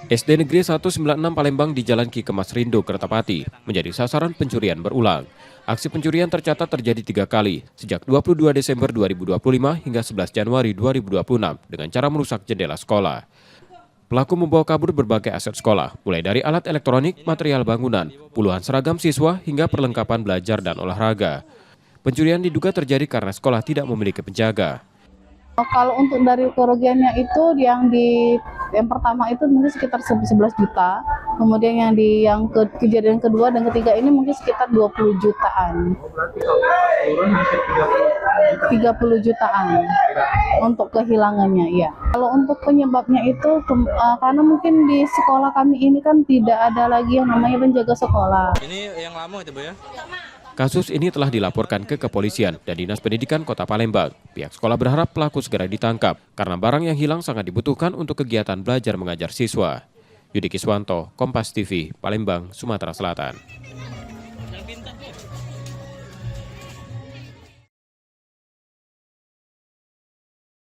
SD Negeri 196 Palembang di Jalan Ki Kemas Rindo, Kertapati, menjadi sasaran pencurian berulang. Aksi pencurian tercatat terjadi 3 kali, sejak 22 Desember 2025 hingga 11 Januari 2026 dengan cara merusak jendela sekolah. Pelaku membawa kabur berbagai aset sekolah, mulai dari alat elektronik, material bangunan, puluhan seragam siswa, hingga perlengkapan belajar dan olahraga. Pencurian diduga terjadi karena sekolah tidak memiliki penjaga. Kalau untuk dari kerugiannya itu yang pertama itu mungkin sekitar 11 juta, kemudian yang kejadian kedua dan ketiga ini mungkin sekitar 20 jutaan. 30 jutaan untuk kehilangannya, ya. Kalau untuk penyebabnya itu karena mungkin di sekolah kami ini kan tidak ada lagi yang namanya penjaga sekolah. Ini yang lama itu, Bu, ya? Kasus ini telah dilaporkan ke kepolisian dan Dinas Pendidikan Kota Palembang. Pihak sekolah berharap pelaku segera ditangkap karena barang yang hilang sangat dibutuhkan untuk kegiatan belajar mengajar siswa. Yudi Kiswanto, Kompas TV, Palembang, Sumatera Selatan.